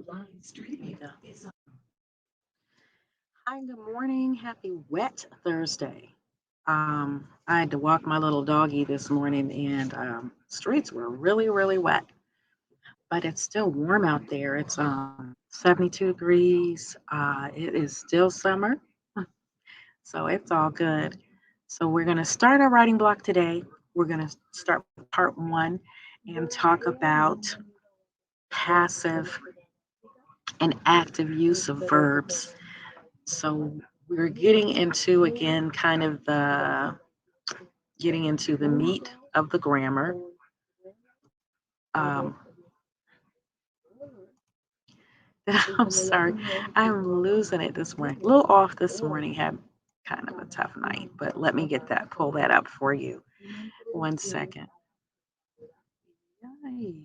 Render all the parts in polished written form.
Hi, good morning. Happy wet Thursday. I had to walk my little doggy this morning, and streets were really, really wet, but it's still warm out there. It's 72 degrees. It is still summer, so it's all good. So we're going to start our writing block today. We're going to start with part one and talk about passive and active use of verbs. So we're getting into again kind of the getting into the meat of the grammar. Um, I'm sorry, I'm losing it this morning. A little off this morning. Had kind of a tough night, but let me pull that up for you. One second. Yay.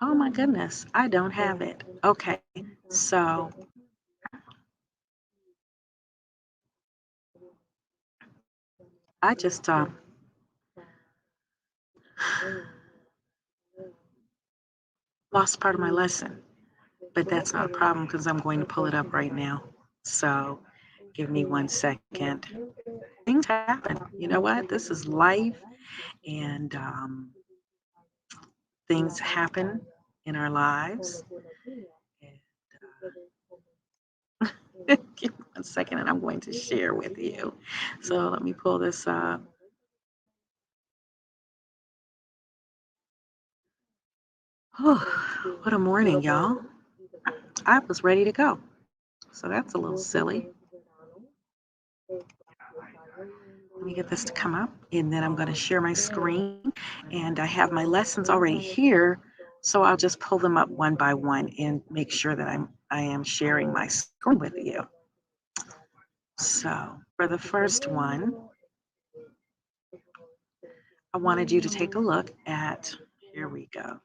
Oh my goodness, I don't have it. Okay, so I just lost part of my lesson, but that's not a problem because I'm going to pull it up right now. So give me one second. Things happen. You know what? This is life, and things happen in our lives. Give me one second, and I'm going to share with you. So let me pull this up. Oh, what a morning, y'all. I was ready to go. So that's a little silly. Let me get this to come up, and then I'm going to share my screen. And I have my lessons already here, so I'll just pull them up one by one and make sure that I am sharing my screen with you. So for the first one, I wanted you to take a look at, here we go.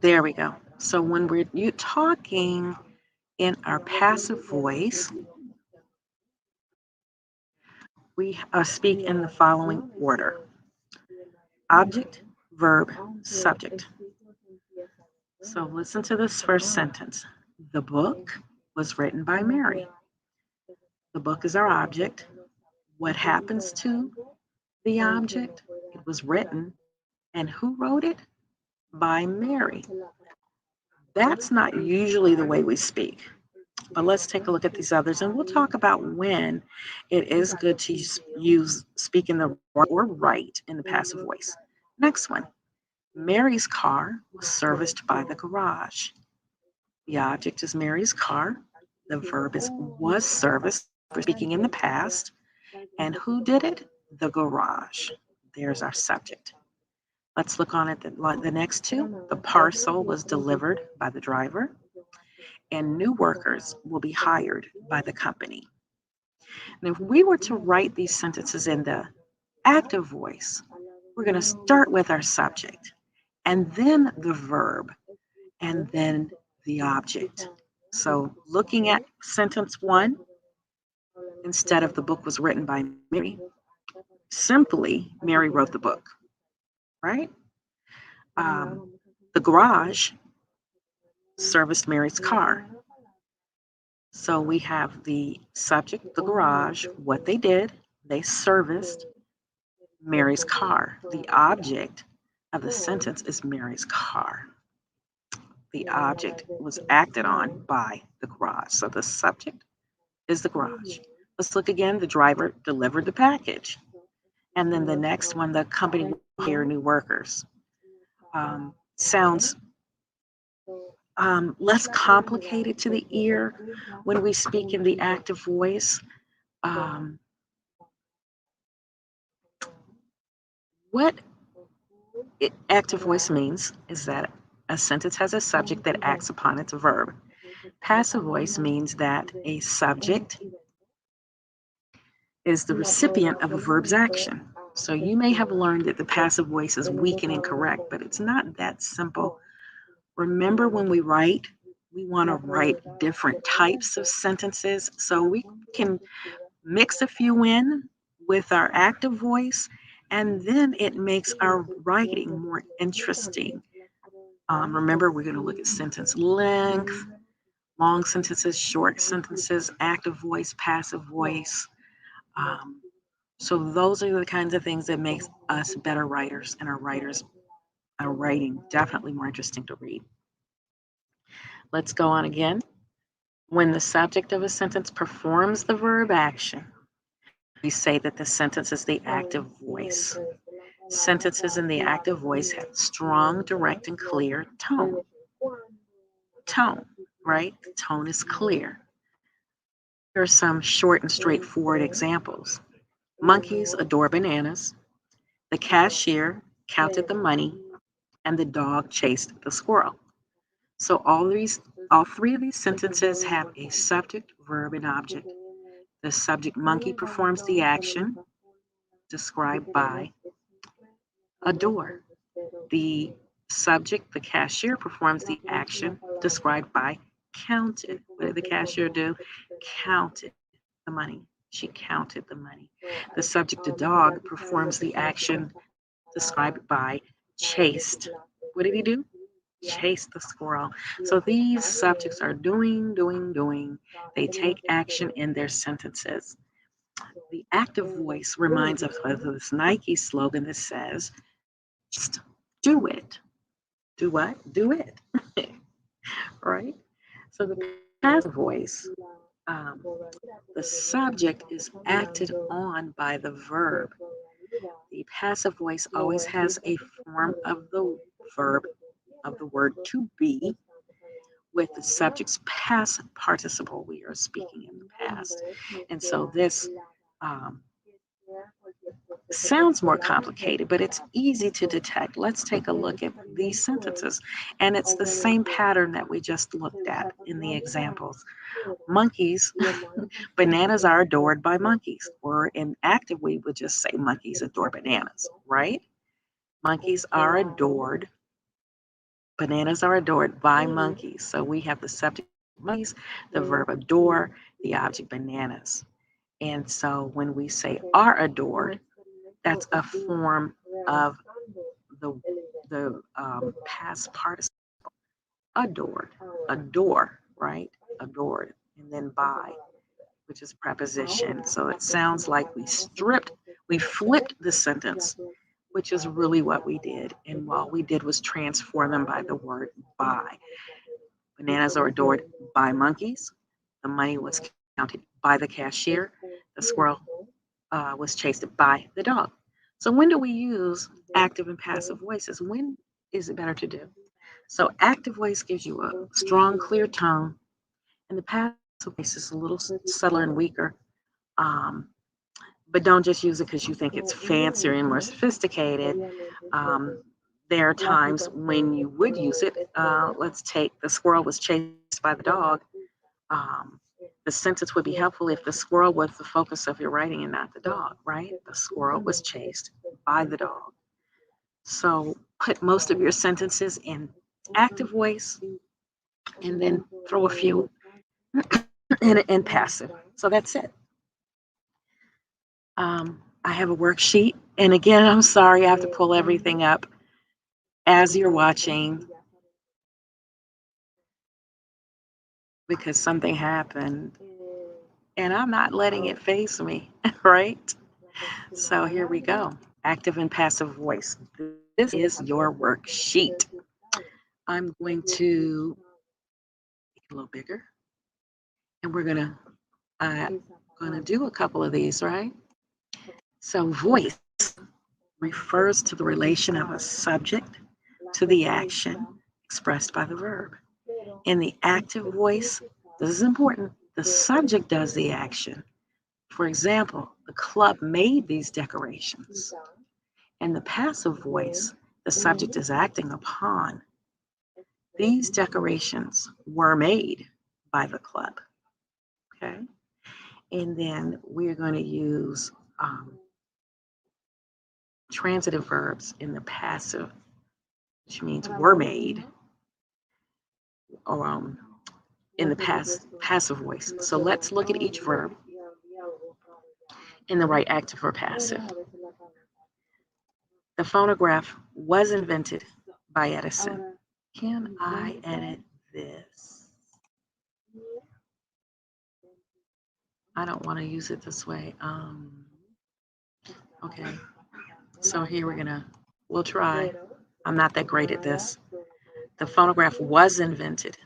There we go. So when we're talking in our passive voice, we speak in the following order: object, verb, subject. So listen to this first sentence. The book was written by Mary. The book is our object. What happens to the object? It was written. And who wrote it? By Mary. That's not usually the way we speak. But let's take a look at these others, and we'll talk about when it is good to use speak in the or write in the passive voice. Next one. Mary's car was serviced by the garage. The object is Mary's car. The verb is was serviced. We're speaking in the past. And who did it? The garage. There's our subject. Let's look on at the next two. The parcel was delivered by the driver, and new workers will be hired by the company. And if we were to write these sentences in the active voice, we're going to start with our subject, and then the verb, and then the object. So looking at sentence one, instead of the book was written by Mary, simply Mary wrote the book, right? The garage serviced Mary's car. So we have the subject, the garage, what they did, they serviced Mary's car. The object of the sentence is Mary's car. The object was acted on by the garage. So the subject is the garage. Let's look again. The driver delivered the package. And then the next one, the company will hire new workers. Sounds less complicated to the ear when we speak in the active voice. Um, what active voice means is that a sentence has a subject that acts upon its verb. Passive voice means that a subject is the recipient of a verb's action. So you may have learned that the passive voice is weak and incorrect, but it's not that simple. Remember, when we write, we want to write different types of sentences, so we can mix a few in with our active voice, and then it makes our writing more interesting. Remember, we're going to look at sentence length, long sentences, short sentences, active voice, passive voice. Um, so those are the kinds of things that makes us better writers, and our writing definitely more interesting to read. Let's go on again. When the subject of a sentence performs the verb action, we say that the sentence is the active voice. Sentences in the active voice have strong, direct, and clear tone. Tone, right? The tone is clear. Here are some short and straightforward examples. Monkeys adore bananas. The cashier counted the money, and the dog chased the squirrel. So all three of these sentences have a subject, verb, and object. The subject, monkey, performs the action described by adore. The subject, the cashier, performs the action described by counted. What did the cashier do? Counted the money. She counted the money. The subject, the dog, performs the action described by chased. What did he do? Chase the squirrel. So these subjects are doing, doing, doing. They take action in their sentences. The active voice reminds us of this Nike slogan that says, just do it. Do what? Do it. Right? So the passive voice, um, the subject is acted on by the verb. The passive voice always has a form of the verb of the word to be with the subject's past participle. We are speaking in the past. And so this um, sounds more complicated, but it's easy to detect. Let's take a look at these sentences. And it's the same pattern that we just looked at in the examples. Monkeys, bananas are adored by monkeys. Or in active, we would just say monkeys adore bananas, right? Monkeys are adored. Bananas are adored by monkeys. So we have the subject monkeys, the verb adore, the object bananas. And so when we say are adored, that's a form of the past participle. Adored, adore, right? Adored, and then by, which is preposition. So it sounds like we flipped the sentence, which is really what we did. And what we did was transform them by the word by. Bananas are adored by monkeys. The money was counted by the cashier. The squirrel was chased by the dog. So when do we use active and passive voices? When is it better to do? So active voice gives you a strong, clear tone, and the passive voice is a little subtler and weaker. Um, but don't just use it because you think it's fancier and more sophisticated. Um, there are times when you would use it. Let's take the squirrel was chased by the dog. Um, the sentence would be helpful if the squirrel was the focus of your writing and not the dog, right? The squirrel was chased by the dog. So put most of your sentences in active voice and then throw a few in passive. So that's it. I have a worksheet. And again, I'm sorry I have to pull everything up as you're watching because something happened and I'm not letting it face me, right? So here we go. Active and passive voice. This is your worksheet. I'm going to make it a little bigger and we're gonna do a couple of these, right? So voice refers to the relation of a subject to the action expressed by the verb. In the active voice, this is important, the subject does the action. For example, the club made these decorations. In the passive voice, the subject is acting upon. These decorations were made by the club. Okay. And then we're going to use transitive verbs in the passive, which means were made, or in the passive voice. So let's look at each verb. in the right active or passive. The phonograph was invented by Edison. Can I edit this? I don't want to use it this way. Okay, so here we'll try. I'm not that great at this. The phonograph was invented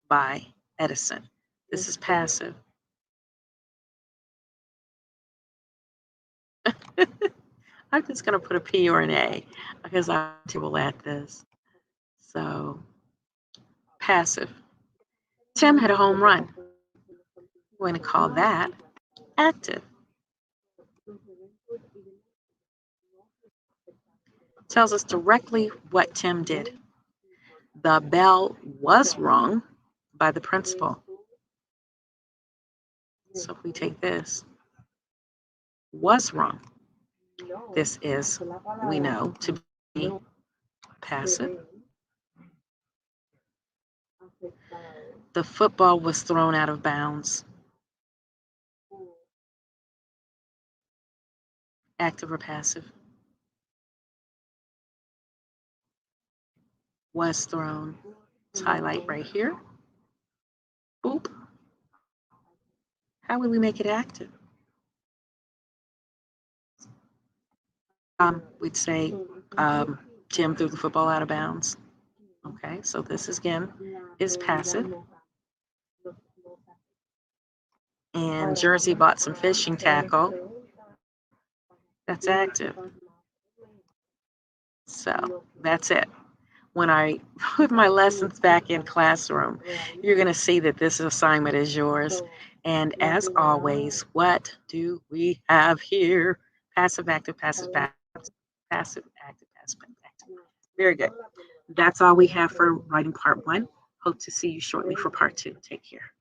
by Edison. This is passive. I'm just going to put a P or an A because I'm terrible at this. So, passive. Tim hit a home run. We're going to call that active. Tells us directly what Tim did. The bell was rung by the principal. So if we take this, was rung. This is, we know, to be passive. The football was thrown out of bounds. Active or passive? Was thrown. Let's highlight right here. Boop. How would we make it active? We'd say Jim threw the football out of bounds. Okay, so this again is passive. And Jersey bought some fishing tackle. That's active. So that's it. When I put my lessons back in classroom, you're going to see that this assignment is yours. And as always, what do we have here? Passive, active, passive, passive, passive, active, passive, active. Very good. That's all we have for writing part 1. Hope to see you shortly for part 2. Take care.